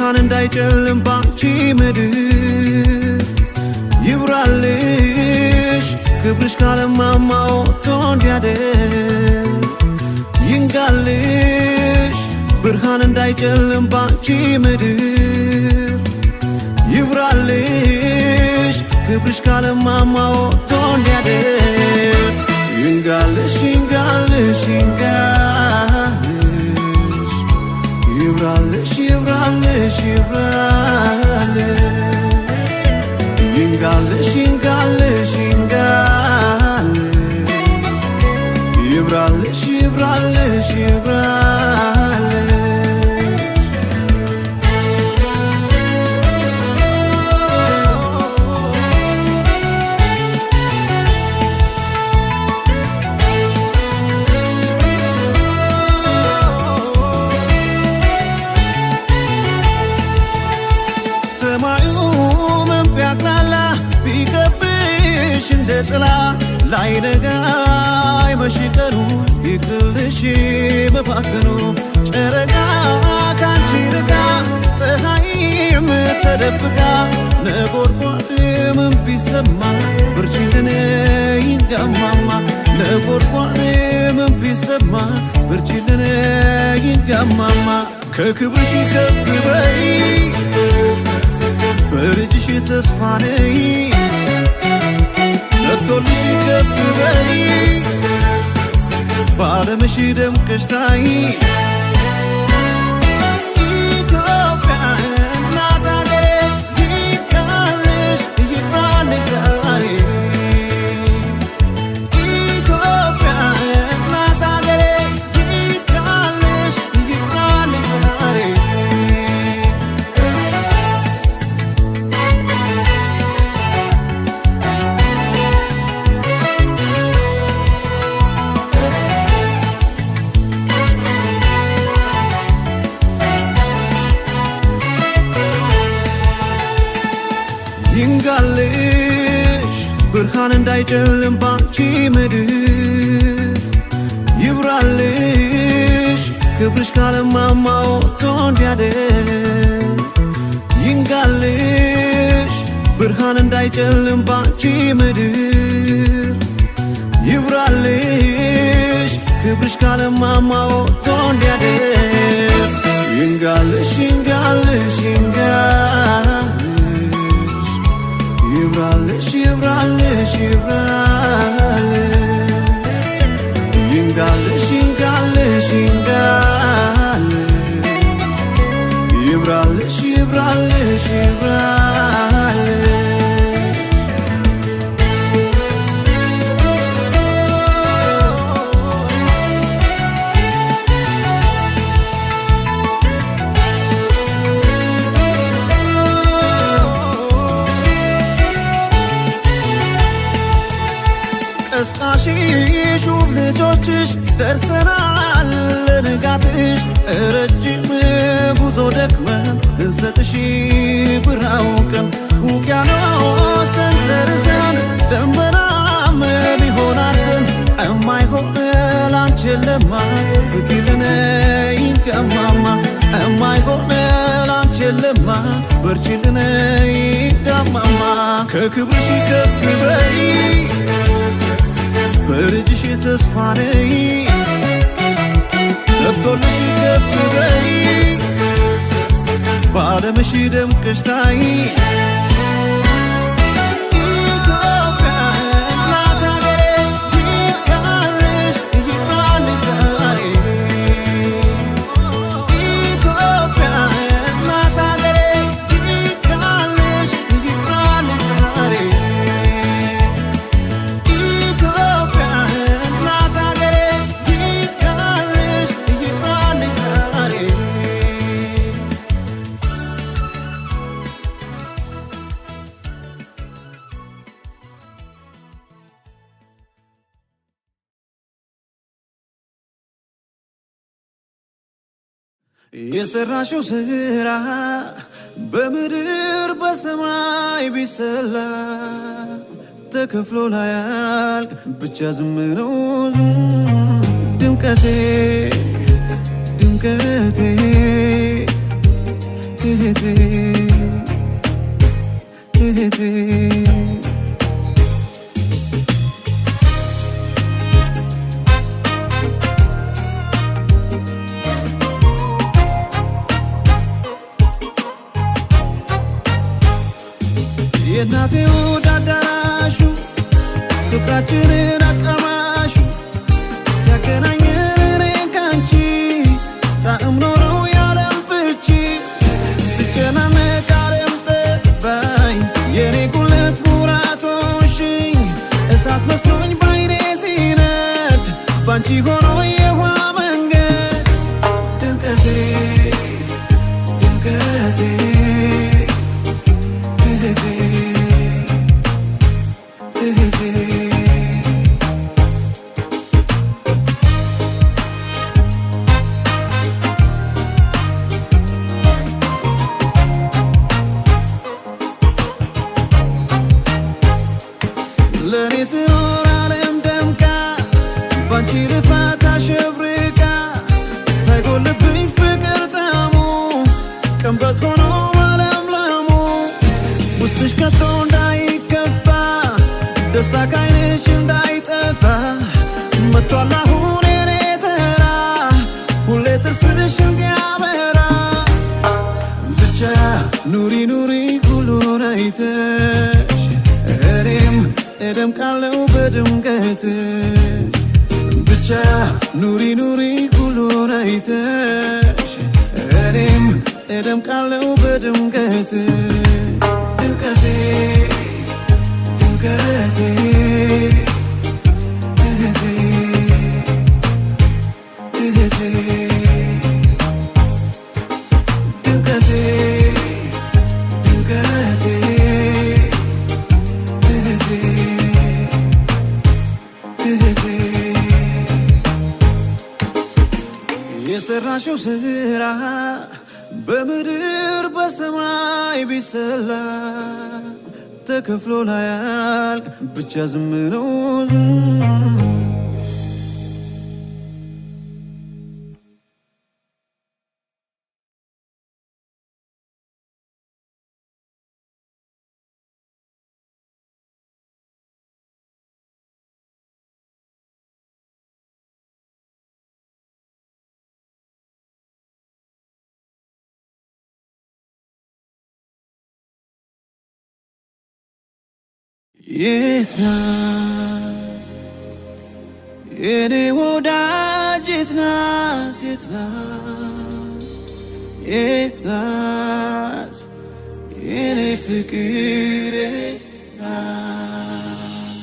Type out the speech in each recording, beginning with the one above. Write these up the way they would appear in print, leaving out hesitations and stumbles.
ብርሃን እንዳይጨልም ባንቺ ምድር ይብራልሽ ክብርሽ ካለማማ ወጥቶ እንዲያድር ይንጋልሽ ብርሃን እንዳይጨልም ባንቺ ምድር ይብራልሽ ክብርሽ ካለማማ ወጥቶ እንዲያድር ይንጋልሽ ይንጋልሽ ይንጋልሽ ይብራልሽ ይብራልሽ ይብራልሽ ይንጋልሽ ይንጋልሽ ይንጋልሽ ይብራልሽ ይብራልሽ ይብራልሽ ጥላ ላይነጋ አይመሽቀኑ ይቅልሽ መባከኑ ጨረቃ ካንቺ ርቃ ፀሐይም ተደብቃ ነጎድጓድም ቢሰማ ብርችልን ይንጋማማ ነጎድጓድም ቢሰማ ብርችልን ይንጋማማ ከክብርሽ ከፍ በይ በልጅሽ ተስፋ ነይ ነቶልሽ ከፍ በይ ባለምሽ ደምቀሽ ታይ ኢትዮጵያ እናት አገሬ ይብቃልሽ ይብራልሽ ዛሬ ኢትዮጵያ እናት አገሬ ይብቃልሽ ይብራልሽ ዛሬ ይንጋልሽ ብርሃን እንዳይጨልም ባንቺ ምድር ይብራልሽ ክብርሽ ካለማማ ወጥቶ እንዲያድር ይንጋልሽ ብርሃን እንዳይጨልም ባንቺ ምድር ይብራልሽ ክብርሽ ካለማማ ወጥቶ እንዲያድር ይንጋልሽ ይንጋልሽ ይንጋልሽ ይብራልሽ ይብራልሽ ይብራልሽ ይንጋልሽ ይንጋልሽ ይንጋልሽ ይብራልሽ ይብራልሽ ይብራልሽ ቀስቃሽሽ ውብ ልጆችሽ ደርሰናል ለንጋትሽ ረጅም ጉዞ ደክመን እንሰጥሽ ብራው ቀን ውቅያኖስ ተንተርሰን ደመናም ቢሆን አርሰን እማይሆን ላንቺ የለማ ፍቅርን ይንጋማማ እማይሆን ላንቺ የለማ በርችልን ይንጋማማ ከክብርሽ ከፍ በይ በልጅሽ ተስፋ ነይ ነቶልሽ ከፍ በይ ባለምሽ ደምቀሽ ታይ ኢትዮጵያ እናት አገሬ ይብቃልሽ ይብራልሽ ዛሬ ኢትዮጵያ እናት አገሬ ይብቃልሽ ይብራልሽ ዛሬ የሰራሽው ስራ በምድር በሰማይ ቢሰላ ተከፍሎ ላያልቅ ብቻ ዝም ነው ድምቀቴ ድምቀቴ እህቴ የእናቴ ውድ አዳራሹ ፍቅራችንን አቀማሹ ሲያገናኘን እኔን ካንቺ ጣዕም ኖረው ያለም ፍቺ ስጨናነቅ ዓለም ጠባኝ የኔ ጉለት ሙራቶሽኝ እሳት መስሎኝ ባይኔ ሲነድ ባንቺ ሆኖ የውሃ መንገድ ድምቀቴ ድምቀቴ ለኔ ስኖር ዓለም ደምቃ ባንቺ ልፋት አሸብርቃ ሳይጎልብኝ ፍቅር ጣዕሙ ቀንበት ሆኖ ማለምለሙ ውስጥሽ ከቶ እንዳይከፋ ደስታ ካይንሽ እንዳይጠፋ መጥቷል አሁን የኔ ተራ ሁሌ ጥርስሽ እንዲያበራ ብቻ ኑሪ ኑሪ ሁሉን አይተሽ እኔም እደምቃለሁ በድምቀት ብቻ ኑሪ ኑሪ ሁሉን አይተሽ እኔም እደምቃለሁ በድምቀት ድምቀቴ ድምቀቴ እህቴ እህቴ ድምቀቴ ድምቀቴ የሰራሽው ስራ በምድር በሰማይ ቢሰላ ተከፍሎ ላያልቅ ብቻ ዝም ነው። የት ናት የኔ ወዳጅ የት ናት የት ናት የት ናት የኔ ፍቅር የት ናት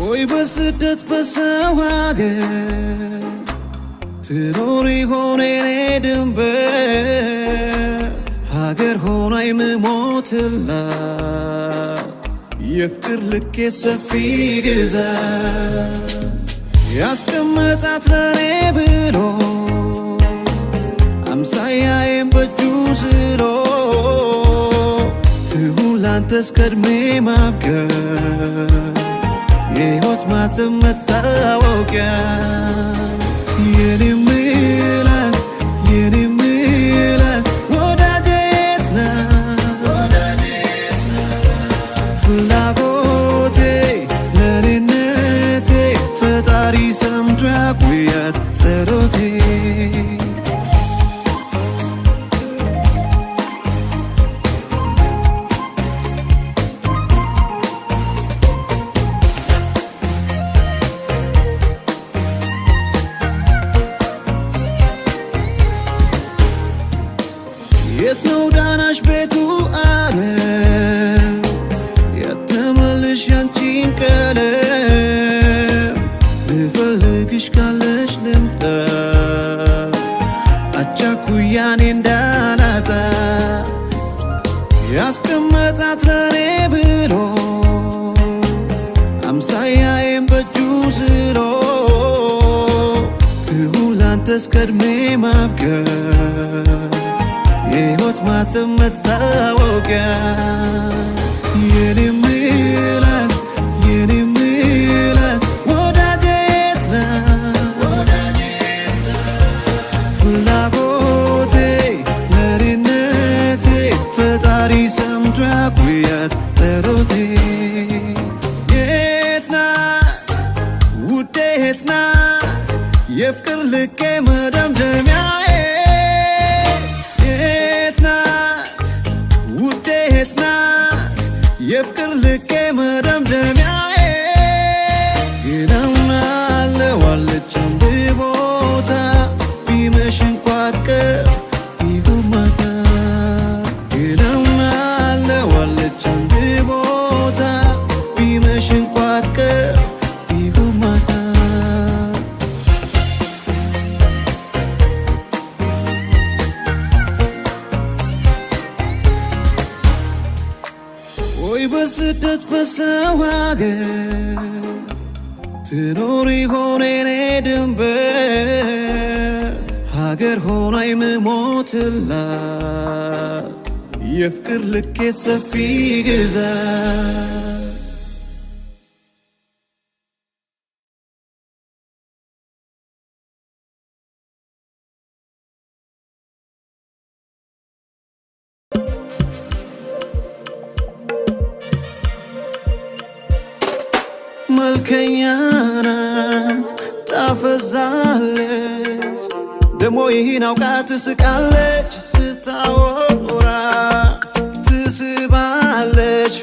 ወይ በስደት በሰው ሀገር ትኖር ይሆን የኔ ድንበር ሀገር ሆና የምሞትላት የፍቅር ልክ ሰፊ ግዛት ያስቀመጣት ለኔ ብሎ አምሳያዬን በእጁ ስሎ ትሁን ላንተስ ከዕድሜ ማብቂያ የሕይወት ማተም መታወቂያ የኔ ምላት የኔ ምላት ፍላጎቴ ለኔነቴ ፈጣሪ ሰምቶ ያቆያት ጸሎቴ የት ነው ዳናሽ ቤቱ አለ የተመልሽ ያንቺን ቀለም ልፈልግሽ ካለሽ ልምጣ አቻኩያኔ እንዳላጣ ያስቀመጣት ለኔ ብሎ አምሳያዬን በእጁ ስሎ ትሁን ላንተስ ከዕድሜ ማብቂያ የሕይወት ማተም መታወቂያ የኔ ምላት የኔ ምላት ወዳጄ የት ናት ፍላጎቴ የት ናት የፍቅር ልኬ መደምደሚያዬ የት ናት ውዴ የት ናት የፍቅር ልኬ መደምደሚያዬ ግናምናለዋለች አንድ ቦታ ቢመሽ እንኳ አትቀር ቢሆን ማታ ግናምናለዋለች አንድ ቦታ ቢመሽ እንኳ አትቀር ቢሆን ማታ ወይ በስደት በሰው ሀገር ትኖር ይሆን የኔ ድንበር ሀገር ሆና የምሞትላት የፍቅር ልኬ ሰፊ ግዛት መልከኛ ናት ታፈዛለች ደሞ ይህን አውቃ ትስቃለች ስታወራ ትስባለች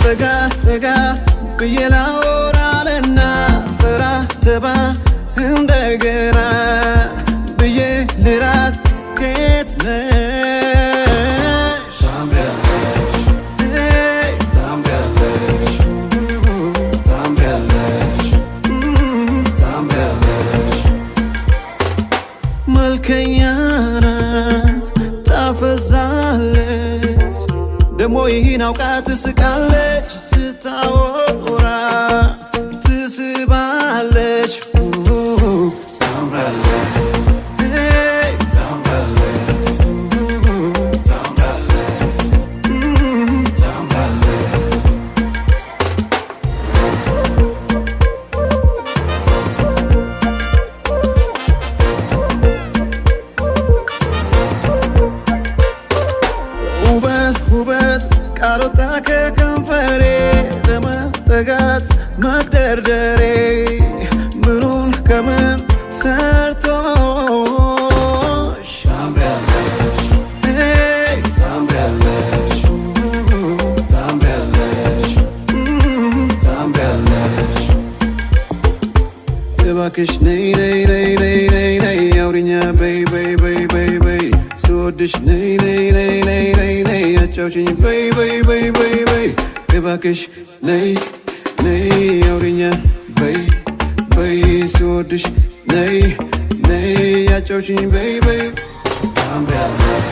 ጠጋ ጠጋ ብዬ ላወራለና ፈራ ተባ እንደገና ብዬ ልራት ከየት ነሽ ታምሪያለሽ መልከኛ ናት ታፈዛለች ደሞ ይህን አውቃ ትስቃለች ስታወራ ትስባለች ውበት ቃሎታ ከከንፈሬ ለመጠጋት መግደርደሬ ምኑን ከምን ሰርቶሽ ታምሪያለሽ እባክሽ ነይ ነይ ነይ ነይ ነይ ነይ አውሪኛ በይ በይ በይ በይ በይ ስወድሽ ነይ ነይ ነይ ነይ ነይ ነይ አጫውችኝ በይ በይ በይ በይ በይ እባክሽ ነይ ነይ አውሪኛ በይ በይ ስወድሽ ነይ ነይ አጫውችኝ በይ በይ ታምሪያለሽ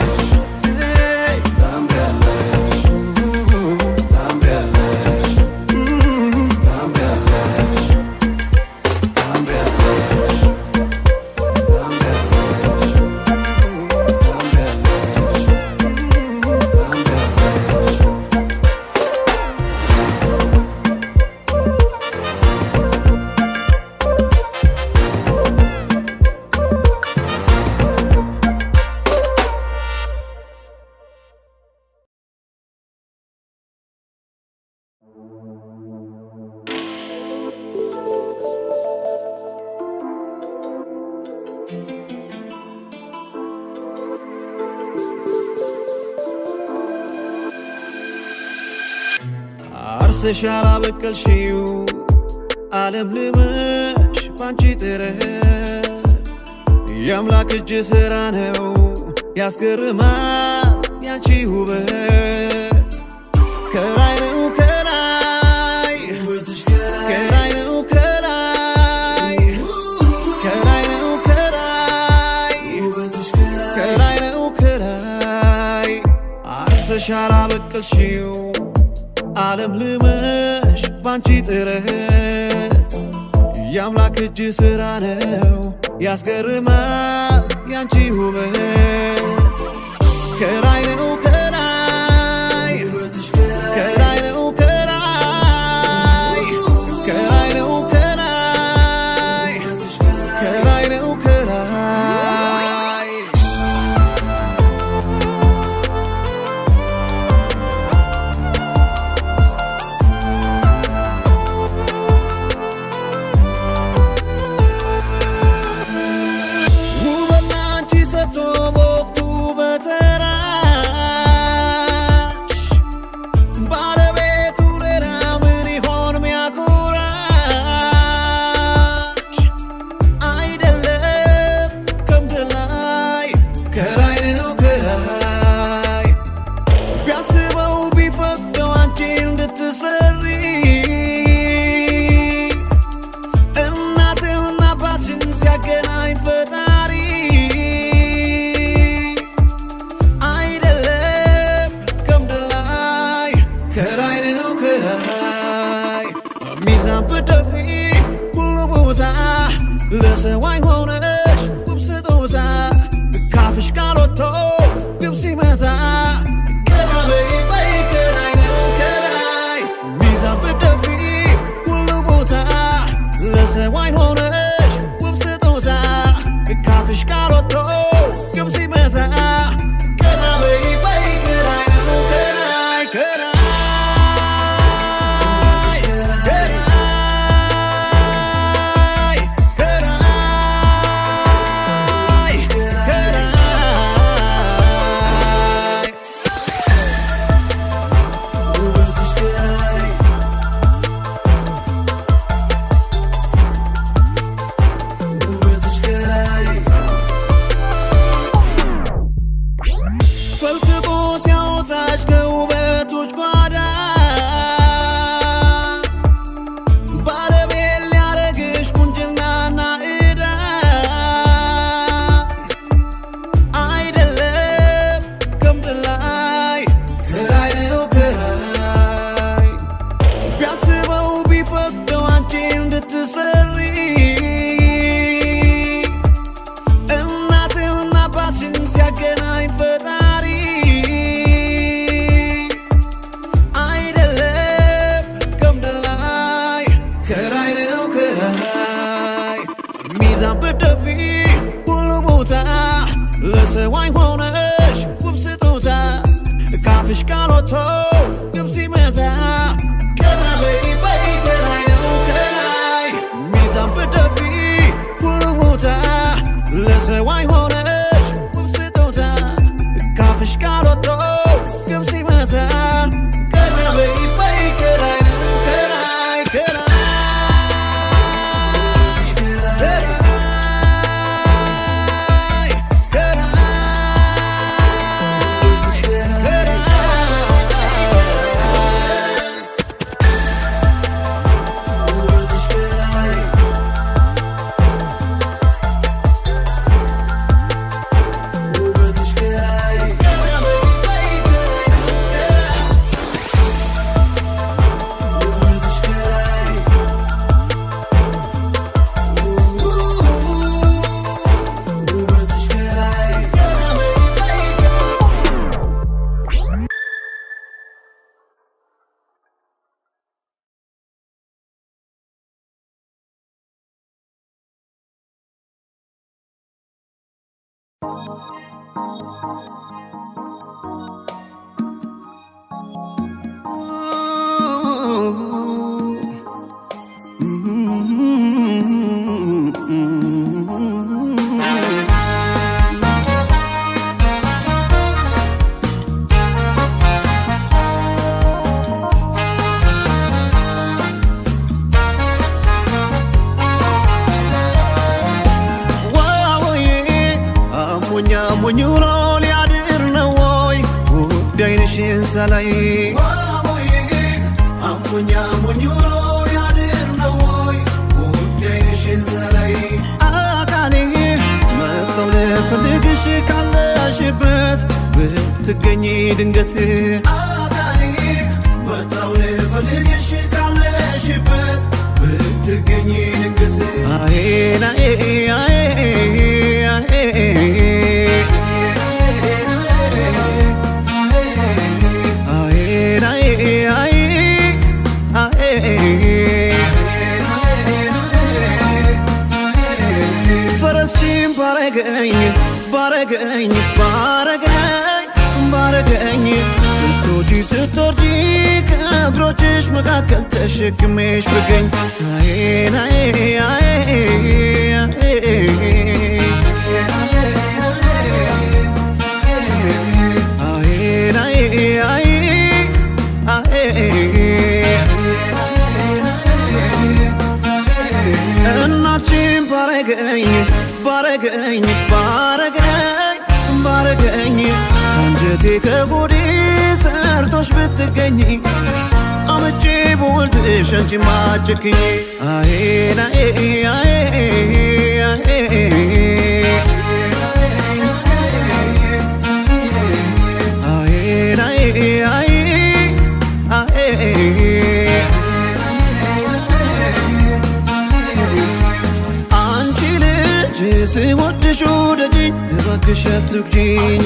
አርሰሽ ያላበቀልሽው ዓለም ልመሽ ባንቺ ጥረት የአምላክ እጅ ሥራ ነው ያስገርማል ያንቺ ውበት ከላይ ነው ከላይ ከላይ ነው ከላይ ከላይ ነው ከላይ ከላይ ነው ከላይ አርሰሽ ያላበቀልሽው ዓለም ልመሽ ባንቺ ጥረት የአምላክ እጅ ሥራ ነው ያስገርማል ያንቺ ውበት ከላይ ነው ከላይ ገና በይ በይ ከላይ ነው ከላይ ሚዛን ብትደፊ ሁሉ ቦታ ለሰው አይን ሆነሽ ውብ ስጦታ ካፍሽ ቃል ወጥቶ ግብ ሲመታ ገና በይ በይ ከላይ ነው ከላይ ከላይ ለሰው አይን ሆነሽ ውብ ስጦታ ካፍሽ ቃል ወጥቶ ግብ ሲመታ ገና በይ በይ ከላይ ነው ከላይ ሚዛን ብትደፊ ሁሉ ቦታ ለሰው አይን ሆነሽ ውብ ስጦታ ካፍሽ ቃል ወጥቶ ግብ ሲመታ ገና በይ በይ ከላይ ነው ከላይ ከላይ ሞኙ ነው ሊያድር ነው ወይ ጉዳይሽን ሳላይ አሞኛ ሞኙ ነው ሊያድር ነው ወይ ጉዳይሽን ሳላይ አካሌ መጥተው ልፈልግሽ ካለሽበት ብትገኝ ድንገት አካሌ መጥተው ልፈልግሽ ካለሽበት ብትገኝ ድንገት አይና ፈረስሽን ባረገኝ ባረገኝ ስትወርጂ ከእግሮችሽ መካከል ተሸክሜሽ ብገኝ እናትሽን ባረገኝ አንጀቴ ከሆዴ ሰርቶሽ ብትገኝ አምጬ በወልድሽ አንቺ ማጨክኝ ስወድሽ ውደጂኝ እባክሽ አትጉጂኝ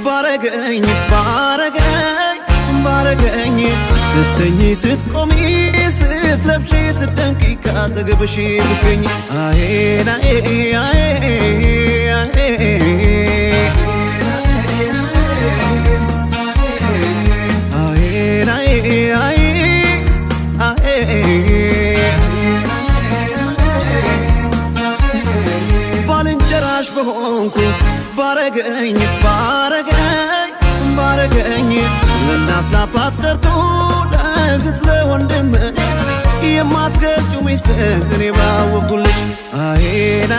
ባረገኝ ባረገኝ ስተኝ ስትቆሚ ስትለብሺ ስትደምቂ ካጠገብሽ ትገኝ አሄና ባልንጀራሽ በሆንኩ ባረገኝ ለእናት ለአባት ቀርቶ ለእህት ለወንድም የማትገልጪው ሚስጥር እኔ ባወኩልሽ አሄና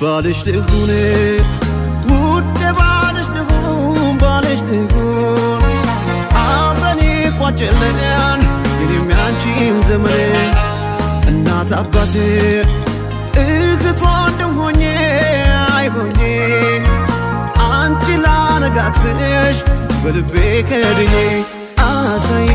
ባልሽ ልሁን ውድ ባልሽ ልሁን አብረን ቋጭለን የኔም ያንቺም ዘመን እናት አባት እህት ወንድም ሆኜ አይሆኜ አንቺ ላነጋግስሽ በልቤ ከድኜ አሳይ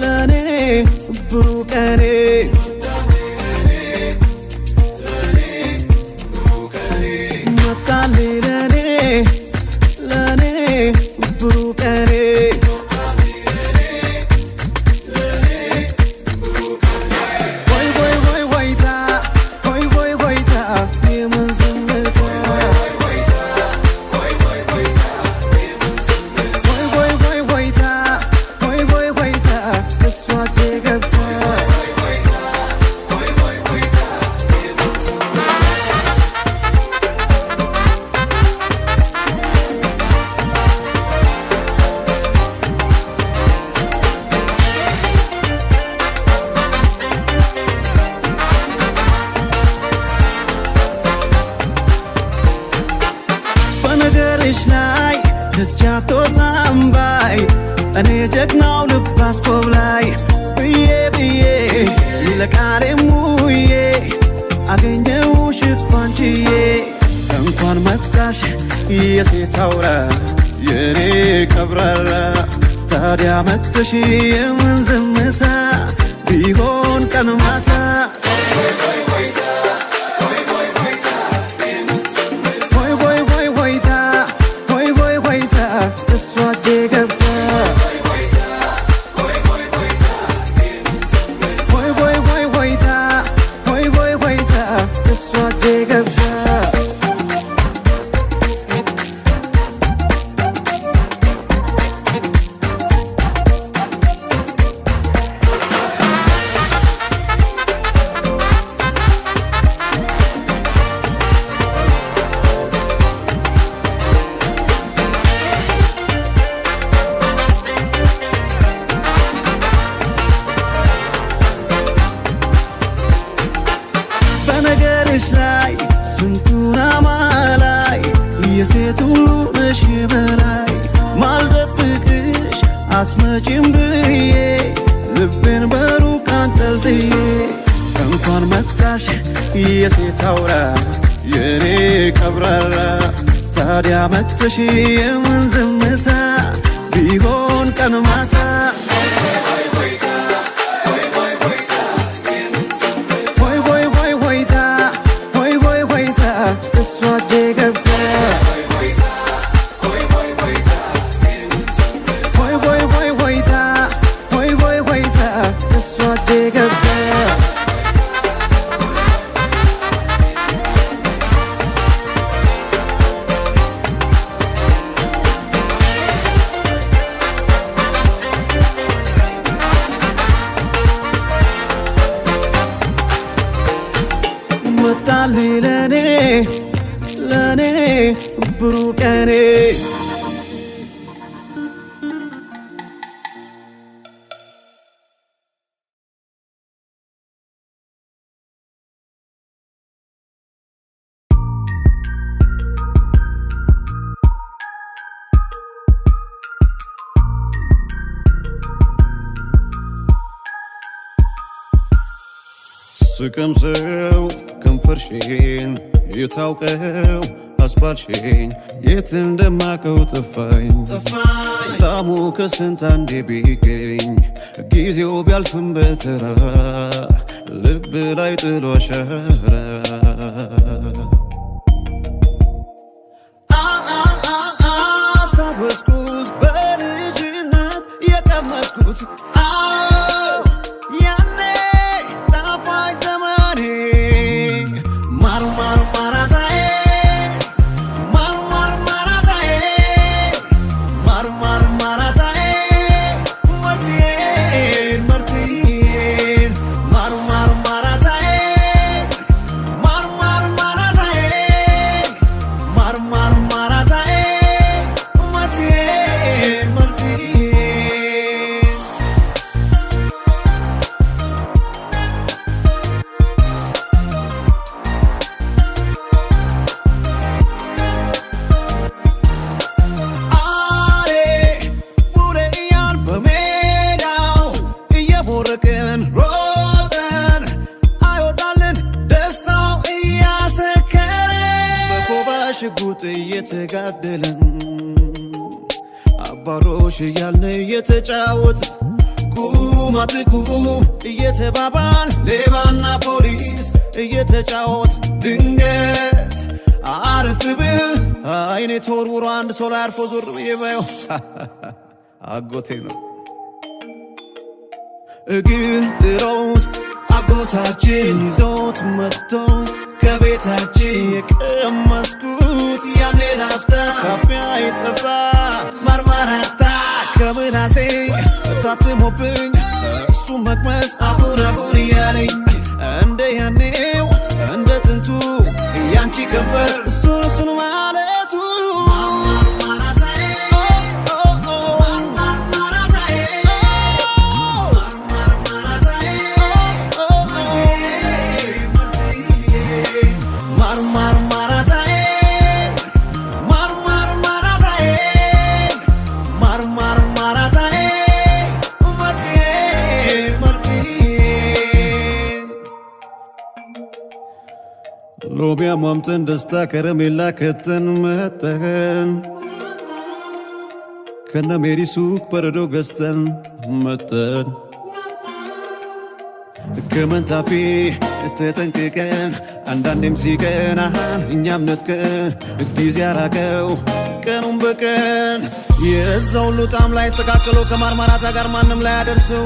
ለኔ ብሩህ ቀኔ መጣልኝ ለኔ ብሩህ ቀኔ ሆይታ የምን ዝምታ ላይ ደጃቶታም ባይ እኔ ጀግናው ልብ አስኮብላይ ብዬ ለቃሌ ሙዬ አገኘሁሽ እኮ አንቺዬ እንኳን መጣሽ የሴት አውራ የኔ ቀብራራ ታዲያ መጥተሽ የምን ዝምታ ቢሆን ቀን ማታ ላይ ስንቱን አማላይ የሴት ሁሉ ነሽ በላይ ማልደብቅሽ አትመጪም ብዬ ልቤን በሩቅ አንጠልጥዬ እንኳን መጣሽ የሴት አውራ የኔ ቀብራራ ታዲያ መጥተሽ የምን ዝምታ ቢሆን ቀን ማታ ብሩህ ቀኔ ስቀምሰው ከንፈርሽን የታውቀው አስባልሽኝ የት እንደማቀው ጠፋኝ ጣሙ ከስንት አንዴ ቢገኝ ጊዜው ቢያልፍም በተራ ልብ ላይ ጥሎ አሻራ አስታወስኩት በልጅነት የቀመስኩት ሽጉጥ እየተጋደለን አባሮሽ እያልን እየተጫወት ቁም አትቁም እየተባባል ሌባና ፖሊስ እየተጫወት ድንገት አረፍ ብል አይኔ ተወርውሮ አንድ ሰው ላይ አርፎ ዞር ብዬ ባየው አጎቴ ነው እግር ጥሮት አጎታችን ይዞት መጥቶ ከቤታችን የቀመስኩት ያኔ ላፍታ ካፊያ ይጠፋ ማርማራታ ከምናሴ ታትሞብኝ እሱ መቅመስ አሁን አሁን እያለኝ እንደ ያኔው እንደ ጥንቱ ያንቺ ከንፈር እሱን ማለቱ ሎሚያ ማምጠን ደስታ ከረሜላ ከተን መጠን ከነ ሜሪ ሱቅ በረዶ ገዝተን መጠን ከመንታፌ ተጠንቅቀን አንዳንዴም ሲቀናን እኛም ነጥቀን ጊዜ አራቀው ቀኑን በቀን የዛ ሁሉ ጣም ላይ አስተካከለው ከማርማራታ ጋር ማንም ላይ አደርሰው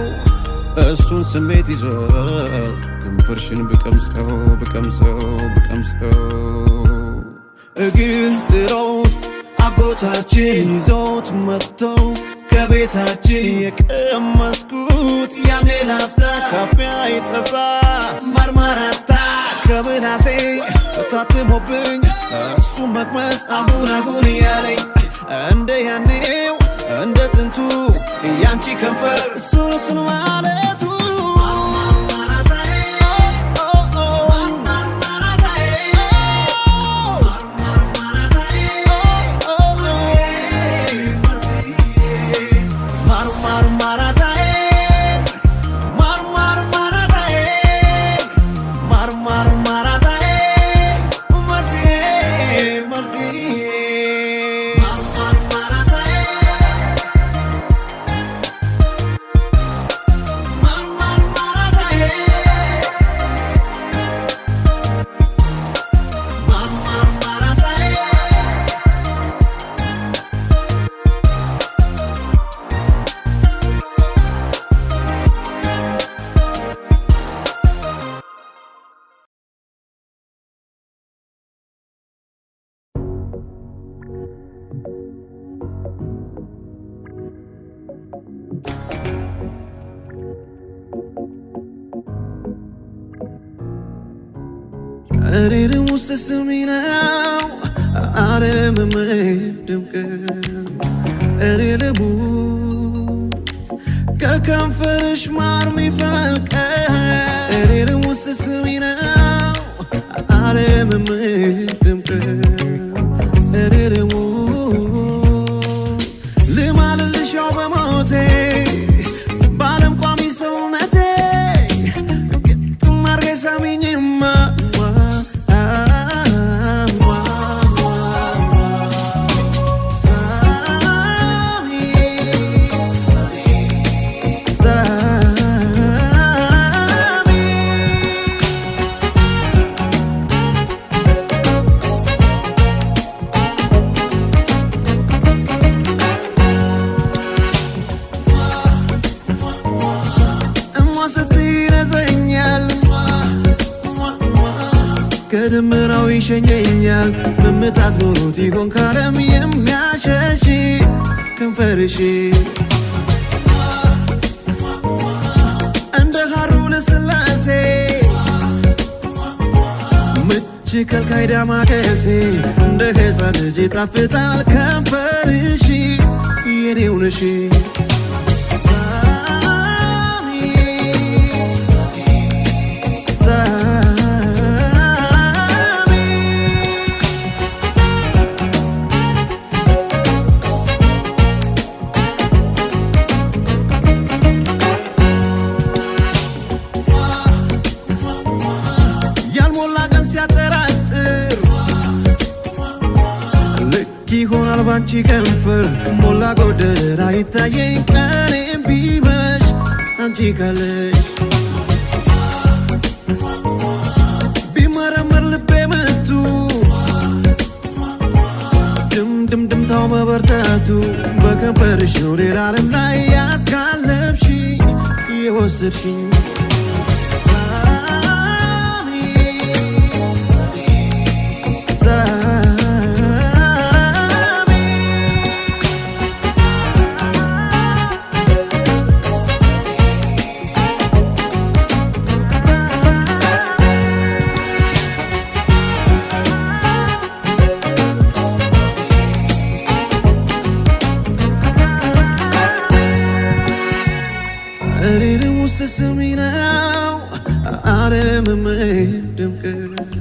እሱን ስሜት ይዞ ከንፈርሽን ብቀምሰው እግር ጥሮት አጎታችን ይዞት መጥቶ ከቤታችን የቀመስኩት ያኔ ላፍታ ካፊያ ይጠፋ ማርማራታ ከምናሴ ታትሞብኝ እሱ መቅመስ አሁን አሁን እያለኝ እንደ ያኔው እንደ ጥንቱ ያንቺ ከንፈር እሱን ማለቱ እኔንም ውስስሚ ነው ዓለምም ድምቀት እኔ ልሙት ከከንፈርሽ ማር ሚፈልቀው እኔንም ውስስሚ ነው ዓለምም ድምቀት እኔ ልሙት ልማልልሻው በሞቴ በዓለም ቋሚ ሰውነቴ ግጥም አድርጌ ሳሚኝማ ከደመናው ይሸኘኛል መምታት ኖሮት ይሆን ካለም የሚያሸሽ ከንፈርሽ እንደ ሐሩ ለስላሴ ምች ከልካይ ዳማከሴ እንደ ሕፃን ልጅ ይጣፍጣል ከንፈርሽ የኔው ነሽ ይሆናል ባንቺ ከንፈር ሞላ ጎደል አይታየኝ ቀኔም ቢመሽ አንቺ ካለሽ ቢመረመር ልቤ ምቱ ድምድምታው መበርታቱ በከንፈርሽ ነው ሌላ ዓለም ላይ ያስካለብሽ የወሰድሽኝ እኔንም ውስስሚ ነው ዓለምም ድምቀት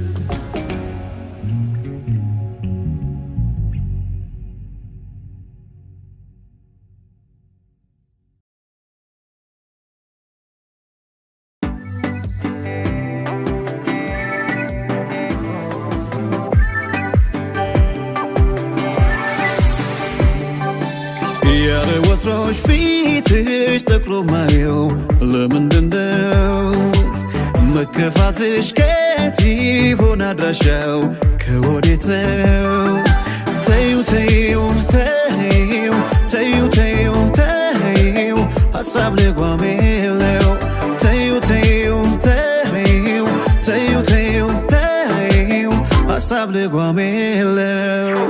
ያለ ወትሮሽ ፊትሽ ጠቁሮ ማየው ለምንድነው መከፋትሽ ከየት ይሆን አድራሻው ከወዴት ነው ተይው ተይው ተይው ተይው ተይው ተይው ሐሳብ ልጓም የለው ተይው ተይው ተይው ተይው ተይው ተይው ሐሳብ ልጓም የለው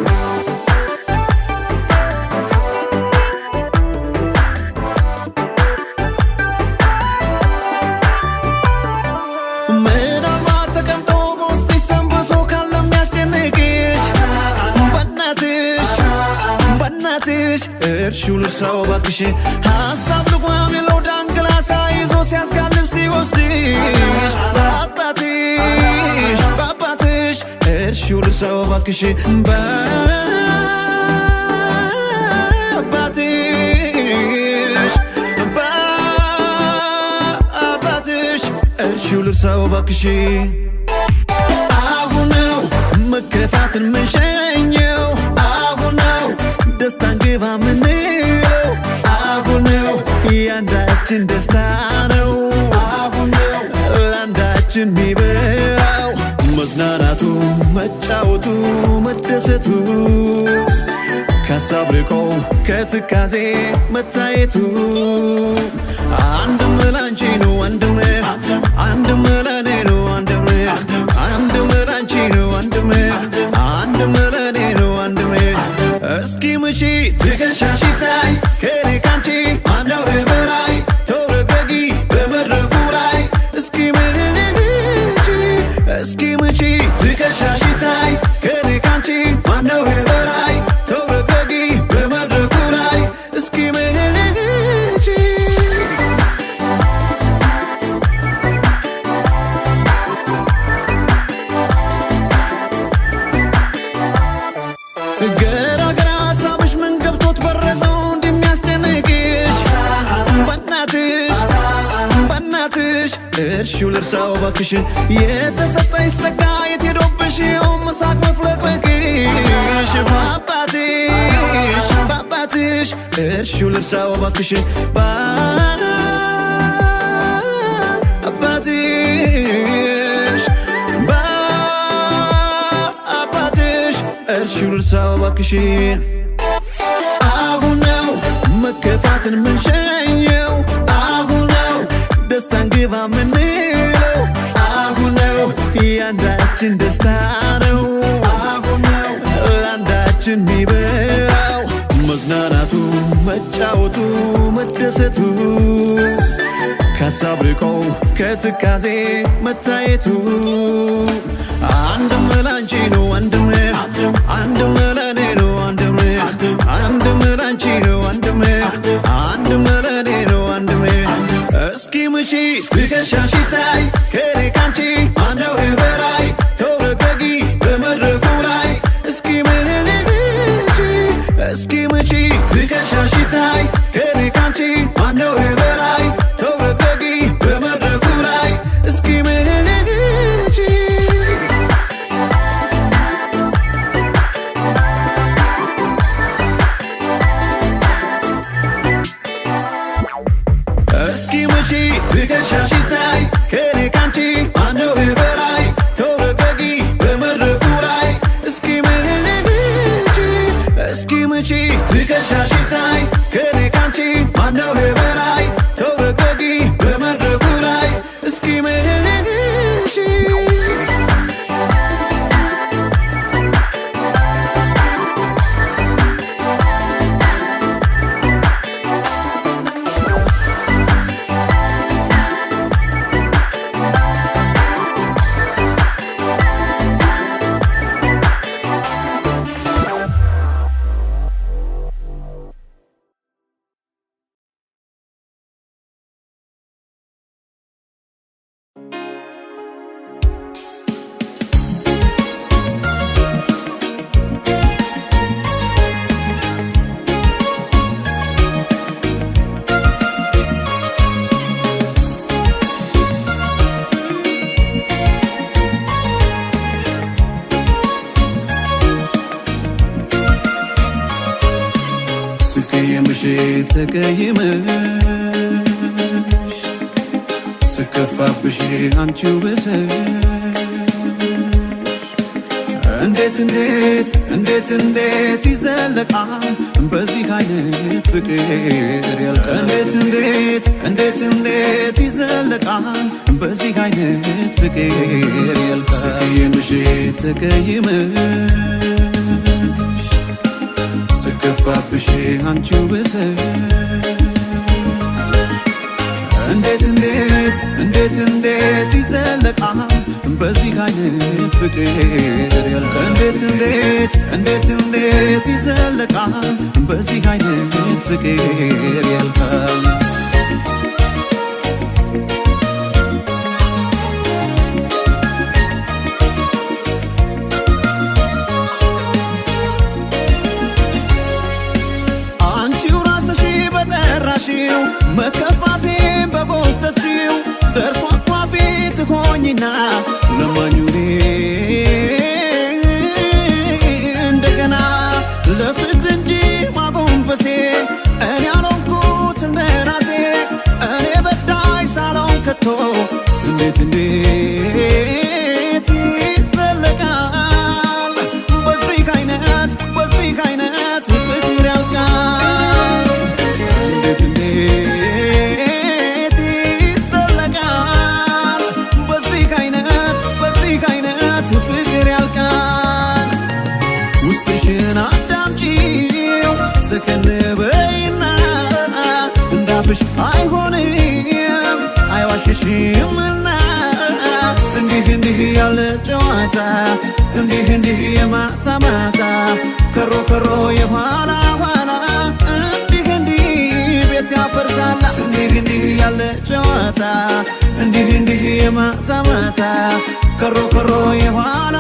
እርሺው ልርሳው ባክሽ ሐሳብ ልጓም የለው ዳንግላ ሳይዞ ሲያስጋልብ ሲወስድሽ በአባትሽ እርሺው ልርሳው ባክሽ በአባትሽ እርሺው ልርሳው ባክሽ አሁን ነው መከፋትን ምንሸኘው አሁን ነው ደስታን ግባ ምንለው አሁን ነው ያንዳችን ደስታ ነው አሁን ነው ለአንዳችን ሚበራው መዝናናቱ መጫወቱ መደሰቱ ከሀሳብ ርቆ ከትካዜ መታየቱ አንድም ላንቺ ነው አንድም ለኔ ነው አንድም ላንቺ ነው አንድም ለኔ ነው እስኪ ምቺ ትከሻሽ ታይ ከኔ ካንቺ ማነው በላይ ተወረጋጊ በመድረኩ ላይ እስኪ ምቺ እርሺው ልርሳው ባክሽ የተሰጠኝ ጸጋ የት ሄዶብሽ መሳቅ መፍለቅለቅሽ ባባትሽ እርሺው ልርሳው ባክሽ ባባትሽ እርሺው ልርሳው ባክሽ አሁን ነው መከፋትን ምንሸኘው አሁን ነው ደስታን ግባ ምንለው አሁን ነው ያንዳችን ደስታ ነው አሁን ነው ለአንዳችን ሚበራው መዝናናቱ መጫወቱ መደሰቱ ከሀሳብ ርቆ ከትካዜ መታየቱ አንድም ላንቺ ነው አንድም ለኔ ነው አንድም ላንቺ ነው አንድም ለኔ ነው እስኪ ምቺ ትከሻሽ ታይ ከኔ ካንቺ ማነው በላይ ተወረጋጊ በመድረኩ ላይ እስኪ ምቺ ትከሻሽ ታይ ከኔ ካንቺ ማነው በላይ ተወረጋጊ በመድረኩ ላይ እስኪ ትከሻሽ ታይ ከኔ ካንቺ ማነው በላይ ተወረጋጊ በመድረኩ ላይ እስኪ ምቺ ትከሻሽ ታይ ከኔ ካንቺ ማነው በላይ ተወረጋጊ በመድረኩ ላይ እስኪ ተቀይመሽ ስከፋብሽ አንቺው ብሰሽ እንዴት ይዘለቃል በዚህ አይነት ፍቅር ያልቃል እንዴት ይዘለቃል በዚህ አይነት ፍቅር ያልቃል ተቀይመሽ ስከፋብሽ አንቺው ብሰሽ እንዴት ይዘለቃል በዚህ አይነት ፍቅር ያልቃል እንዴት ይዘለቃል በዚህ አይነት ፍቅር ያልቃል መከፋቴ በጎተትሽው ደርሶ አኳፊ ትሆኝና ለማኙኔ እንደገና ለፍቅር እንጂ ማጎንበሴ እኔ ያልሆንኩት እንደራሴ እኔ በዳይ ሳልሆን ከቶ እንዴት ይዘለቃል በዚህ አይነት ፍቅር ያልቃል እንዴት ይዘለቃል በዚህ አይነት ፍቅር ያልቃል ውስጥሽን አዳምጪው ሰከን በይና እንዳፍሽ አይሆንም አይዋሽሽምና እንዲህ ያለ ጨዋታ እንዲህ የማታ ማታ ከሮ የኋላ ቤት ያፈርሳል እንዲህ ያለ ጨዋታ እንዲህ የማታ ማታ ከሮ የኋላ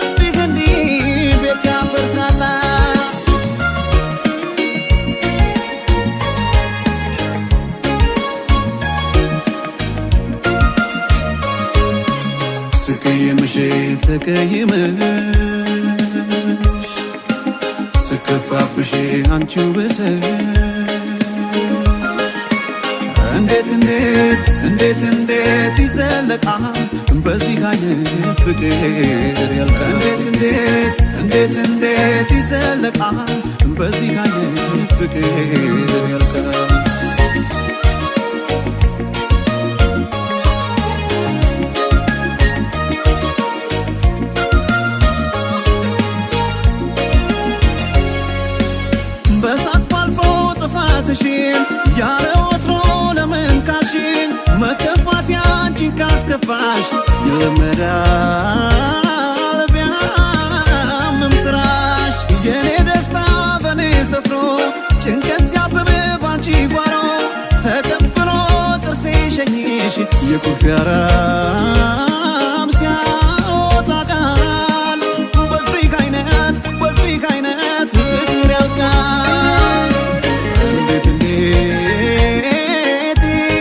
እንዲህ ቤት ያፈርሳል ተቀይመሽ ስከፋብሽ አንቺው ብሰሽ እንዴት ይዘለቃል በዚህ አይነት ፍቅር ያልቃል እንዴት ይዘለቃል በዚህ አይነት ፍቅር ያልቃል ጥፋትሽን ያለ ወትሮ ለምን ካልሽኝ መከፋት ያንቺን ካስከፋሽ ይለመዳል ቢያምም ስራሽ የኔ ደስታ በኔ ሰፍሮ ጭንቀት ሲያብብ ባንቺ ጓሮ ተቀብሎ ጥርሴ ሸኝሽ የኩርፊያ ራም ሲያወጣ ቃል በዚህ አይነት ፍቅር ያልቃል እንዴት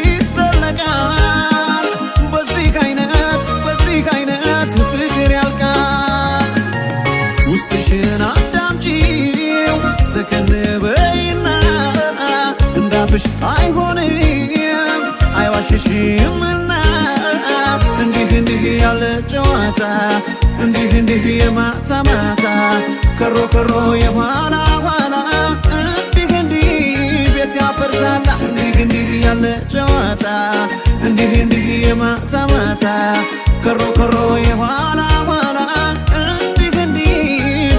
ይጠለቃል በዚህ አይነት ፍቅር ያልቃል ውስጥሽን አዳምጪው ሰከን በይና እንዳፍሽ አይሆንም አይዋሽሽምና እንዲህ ያለ ጨዋታ እንዲህ የማታ ማታ ከሮ የኋላ ያፈርሳል እንዲህ ያለ ጨዋታ እንዲህ የማታ ማታ ከሮ የኋላ እንዲህ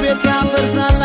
ቤት ያፈርሳል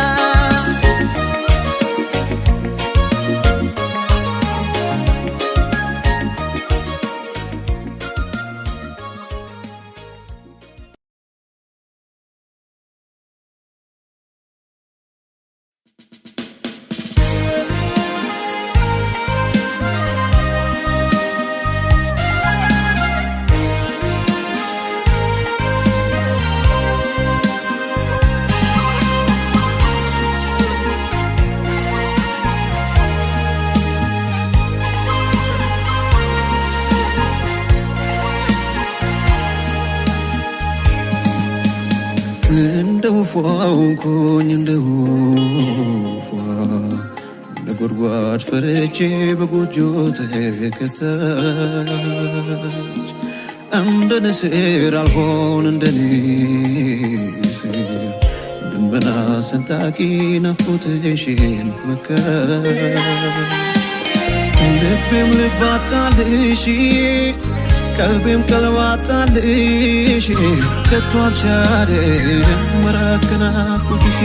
እንደው ፏውንኩኝ እንደው ነጎድጓድ ፈርቼ በጎጆ ተከተች እንደ ንስር አልሆን እንደ ንስር ድንበና ሰንጣቂ ናፍቆትሽን መከች ልቤም ልባታልሽ ቀልቤም ቀልባታልሽ ከቶ አልቻለም መራቅ ናፍቆትሽ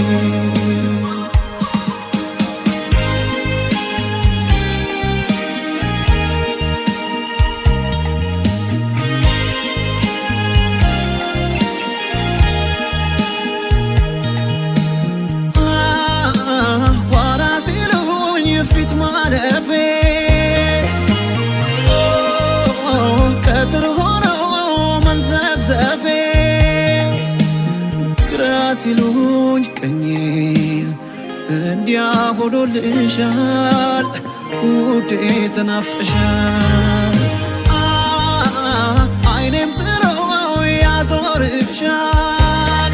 ኋላ ሲሉኝ ፊት ማለፌ መንዘፍዘፌ ግራ ሲሉኝ ቀኜ እንዲያ ሆኖልሻል ውዴ ተናፍቀሻል አይኔም ስሎ ያዞርሻል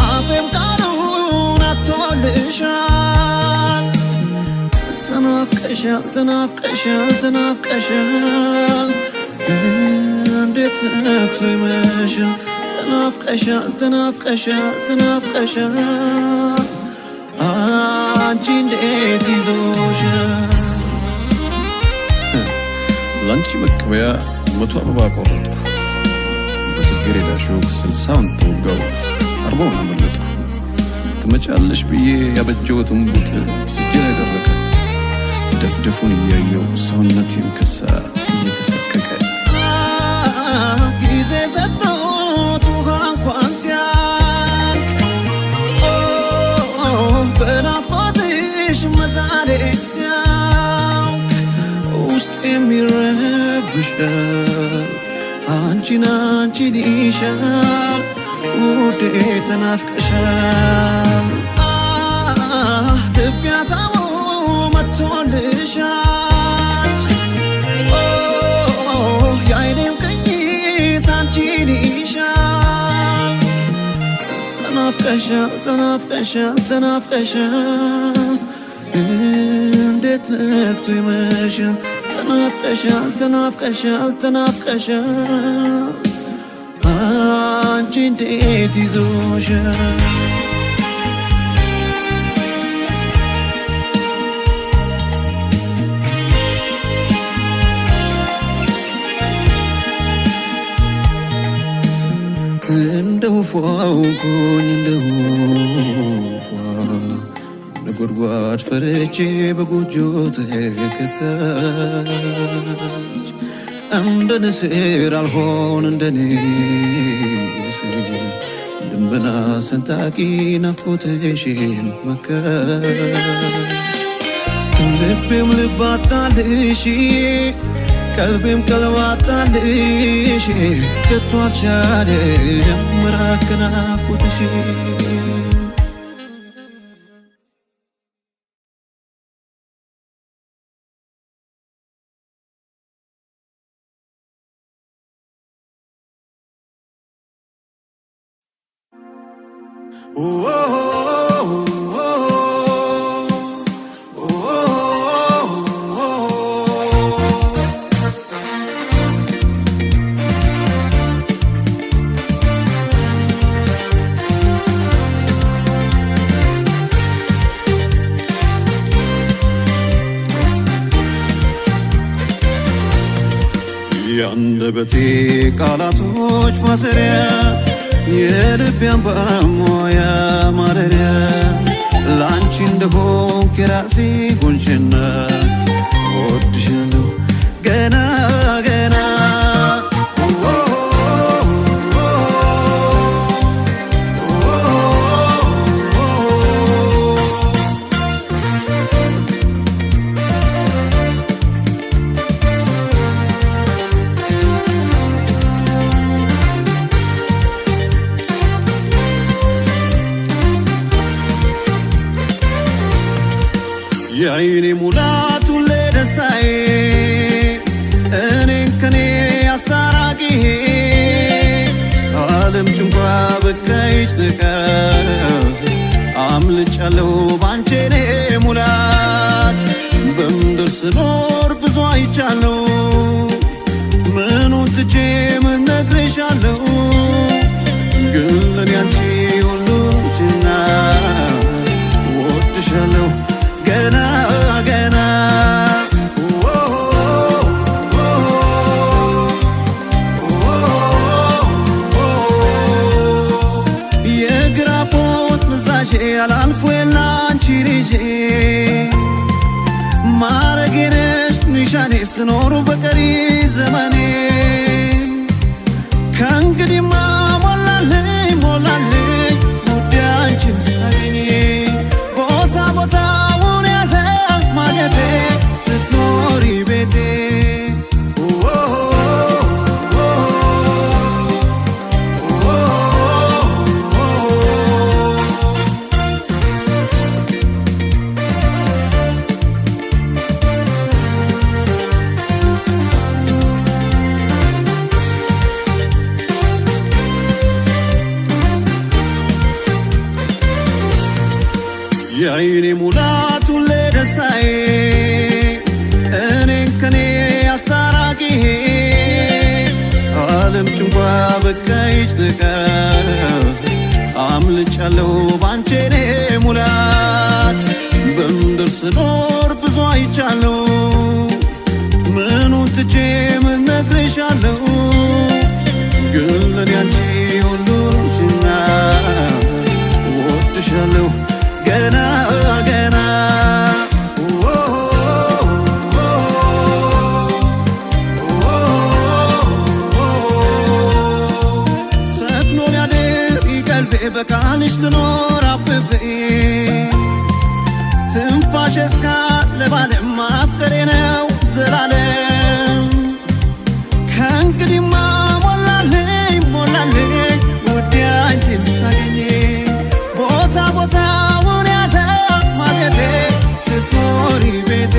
አፌም ቃሉን አጥቶልሻል ተናፍቀሻል እንዴት ነክቶ ይመሻል ተናፍቀሻል አንቺ እንዴት ይዞሻል ላንቺ መቀበያ 100 አበባ ቆረጥኩ በጽጌረዳ ሾክ 60ውን ተወጋው 40ውን አመለጥኩ ትመጫለሽ ብዬ ያበጀሁትን ቡጥ እጄ ላይ ደረቀ ደፍደፉን እያየው ሰውነቴም ከሳ እየተሰቀቀ ጊዜ ሰጥቶት ውሃ እንኳን ሲያልቅ በናፍቆትሽ መዛሌ ሲያውቅ ውስጤም ይረብሻል አንቺን ይሻል ውዴ ተናፍቀሻል ልቤ ታሞ መጥቶልሻል የዓይኔም ቅኝት አንቺን ተናፍቀሻል እንዴት ነክቶ ይመሻል ተናፍቀሻል አንቺ እንዴት ይዞሻል እንደው ፏውኩኝ እንደው ነጎድጓድ ፈርቼ በጎጆ ተከታች እንደ ንስር አልሆን እንደ ንስር ድንበላ ሰንጣቂ ናፍቆትሽን መካች ልቤም ልብ አጣልሽ ቀልቤም ቀልብ አጣልሽ ከቶ አልቻለም መራቅ ከናፍቆትሽ የአንደበቴ ቃላቶች ማሰሪያ የልቤ አምባ ሞያ ማደሪያ ላንቺ እንደሆንኩ የራሴ ሆንሽና ወድሻለሁ ገና ገና የአይኔ ሙላት ሁሌ ደስታዬ እኔን ከኔ አስታራቂ ዓለም ጭንቋ በቃይች ንቀት አምልጫለሁ ባንቺ እኔ ሙላት በምድር ስኖር ብዙ አይቻለሁ ምኑን ትቼ ምን ነግርሻለሁ ግን ለኔ አንቺ ሁሉሽና ወድሻለሁ ገና ገና የግራፎት ምዛሼ አላልፎ የላንቺ ልጄ ማረጌ ነሽ ኒሻኔ ስኖሩ በቀሪ ዘመኔ ከእንግዲህማ ሞላልኝ ሞላልኝ ውዴ አንቺን ሳገኝ ቦታ ቦታ ስትኖሪ ቤቴ የአይኔ ሙላት ሁሌ ደስታዬ እኔን ከኔ አስታራቂ ዓለም ጭንቋ በቃይች ንቀት አምልጫለሁ ባንቺ እኔ ሙላት በምድር ስኖር ብዙ አይቻለሁ ምኑን ትቼ ምን ነግርሻለሁ ግን ለኔ አንቺ ሁሉሽና ወድሻለሁ ገና ገና ሰክኖ ሊያድር ቀልቤ በቃልሽ ልኖር አብቤ ትንፋሽ እስካለ ባለም ማፍቀሬ ነው ዘላለም ከእንግዲህማ ሞላልኝ ሞላልኝ ውዴ አንቺን ሳገኝ ቦታ ቦታውን ያዘ ማለቴ ስትኖሪ ቤቴ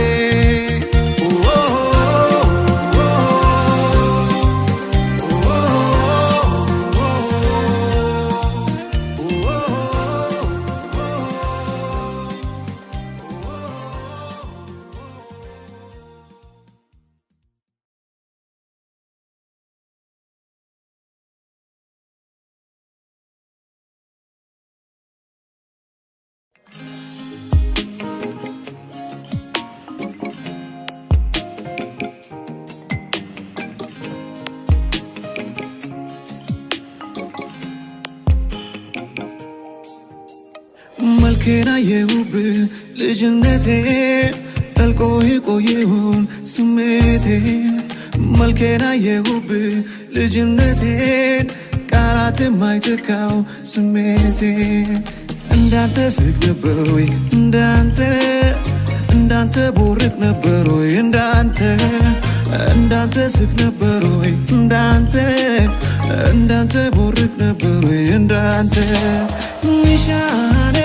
መልኬን አየሁብህ ልጅነቴን ጠልቆ የቆየውን ስሜቴን መልኬን አየሁብህ ልጅነቴን ቃላት የማይተካው ስሜቴን እንዳንተ ስቅ ነበር ወይ እንዳንተ ቦርቅ ነበር ወይ እንዳንተ ስቅ ነበር ወይ እንዳንተ ቦርቅ ነበር ወይ እንዳንተ ኒሻኔ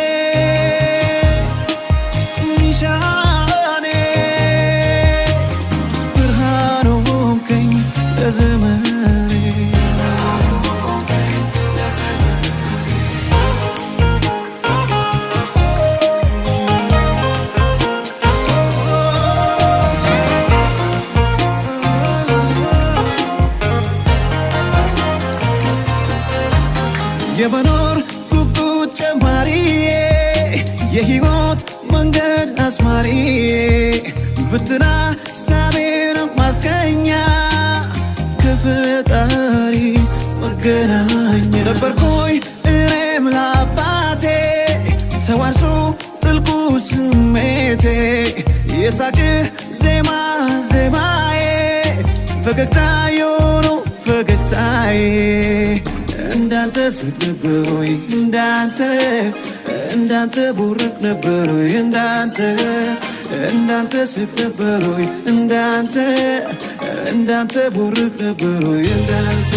ብርሃን ሆንከኝ ለዘመኔ የመኖር ጉጉት ጨማሪዬ የሕይወት መንገድ አስማሪዬ ብትና ሳቤር ማስገኛ ከፈጣሪ መገናኛ ነበርኩኝ እኔም ለአባቴ ተዋርሶ ጥልቁ ስሜቴ የሳቅህ ዜማዬ ፈገግታ የሆኑ ፈገግታዬ እንዳንተ ስቅ ነበር ወይ እንዳንተ ቦርቅ ነበር ወይ እንዳንተ ስቅ ነበር ወይ እንዳንተ ቦርቅ ነበር ወይ እንዳንተ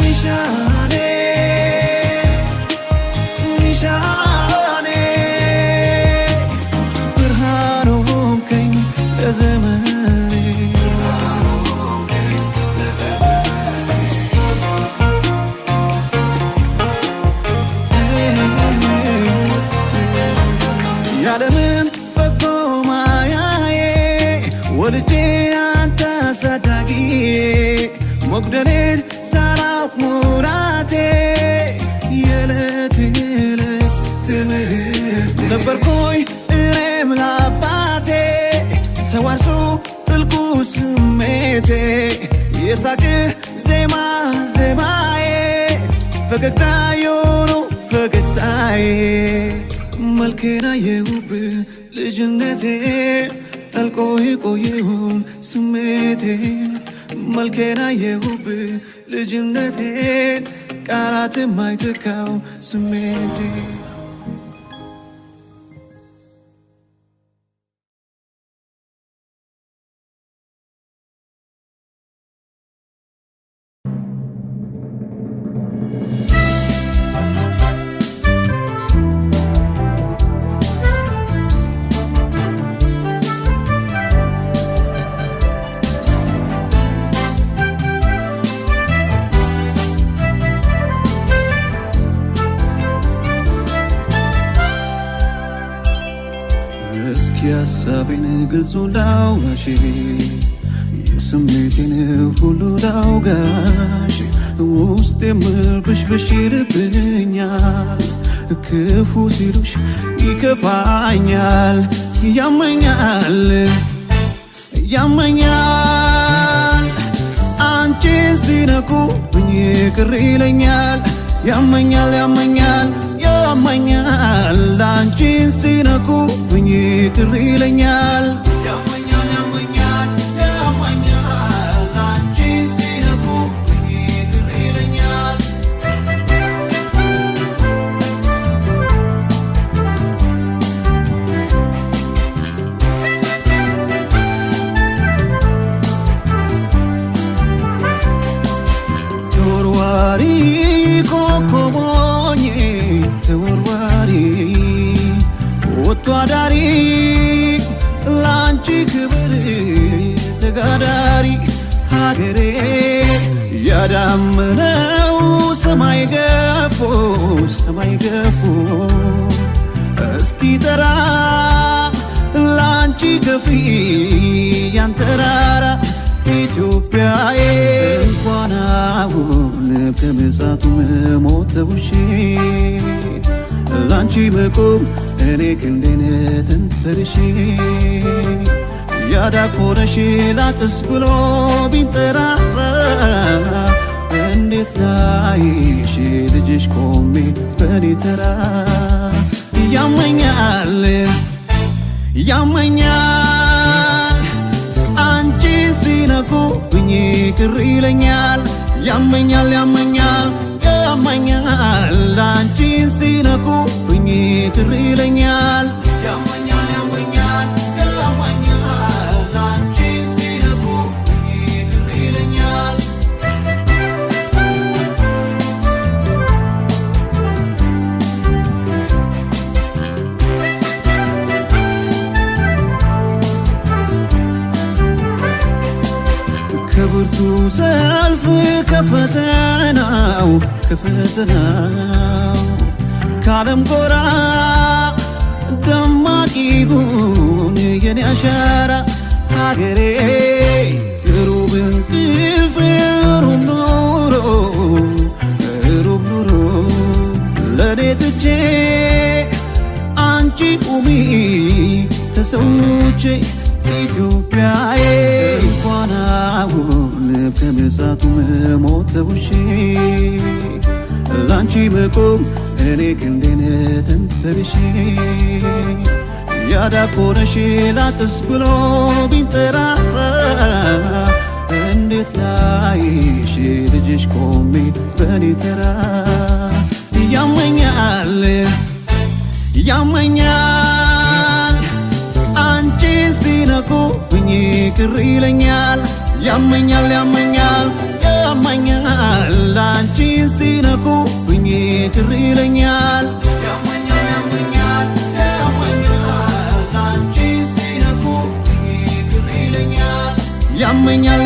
ኒሻኔ ብርሃን ሆንከኝ ለዘመኔ ያለምን በጎ ማያዬ ወልጄ አንተ አሳዳጊዬ መጉደሌን ሳላውቅ ሙላቴ የዕለት ትምህርት ነበርኩኝ እኔም ለአባቴ ተዋርሶ ጥልቁ ስሜቴ የሳቅህ ዜማዬ ፈገግታ የሆኑ ፈገግታዬ መልኬን አየሁብህ ልጅነቴን ጠልቆ የቆየውን ስሜቴን መልኬን አየሁብህ ልጅነቴን ቃላት የማይተካው ስሜቴን የሐሳቤን ግልጹ ላውራሽ የስሜቴን ሁሉ ላውጋሽ ውስጤም ብሽብሽ ይልብኛል ክፉ ሲሉሽ ይከፋኛል ያመኛል አንቺን ሲነኩኝ ቅር ይለኛል ያመኛል አንቺን ሲነኩኝ ቅር ይለኛል ያመኛል አንቺን ሲነኩኝ ቅር ይለኛል ተወርዋሪ ኮከቦኝ ተወርዋሪ ወጥቶ አዳሪ ላንቺ ክብር ተጋዳሪ ሀገሬ ያዳመነው ሰማይ ገፎ እስኪ ጠራ ላንቺ ከፊ ያንተራራ ኢትዮጵያዬ እንኳን አሁን ከምጽአቱ ሞተውሽ ላንቺ መቆም እኔ ክንዴን ተንተርሼ ያዳቆነሽ ላጥስ ብሎ ቢንጠራራ እንዴት ላይሽ ልጅሽ ቆሜ በኔ ተራ ያመኛል ያመኛል አንቺን ሲነኩብኝ ቅር ይለኛል ያመኛል ያመኛል ያመኛል አንቺን ሲነኩብኝ ቅር ይለኛል ያመኛል ያመኛል ያመኛል አንቺን ሲነኩብኝ ቅር ይለኛል ከብርቱ ሰልፍ ከፈተናው ከዓለም ጎራ ደማቅ ይሁን የኔ አሻራ ሀገሬ ሩብ እንቅልፍ ሩብ ኑሮ ለኔ ትቼ አንቺ ቁሚ ተሰውቼ ኢትዮጵያዬ እንኳን አሁን ከመሳቱ መሞት ተውሼ ላንቺ መቆም እኔ ክንዴን ተንተርሼ ያዳቆነሽ ላጥስ ብሎ ቢንጠራራ እንዴት ላይሽ ልጅሽ ቆሜ በኔ ተራ ያመኛል ያመኛል አንቺን ሲነኩብኝ ቅር ይለኛል ያመኛል ያመኛል ያመኛል አንቺን ሲነኩብኝ ቅር ይለኛል ያመኛል ያመኛል ያመኛል አንቺን ሲነኩብኝ ቅር ይለኛል ያመኛል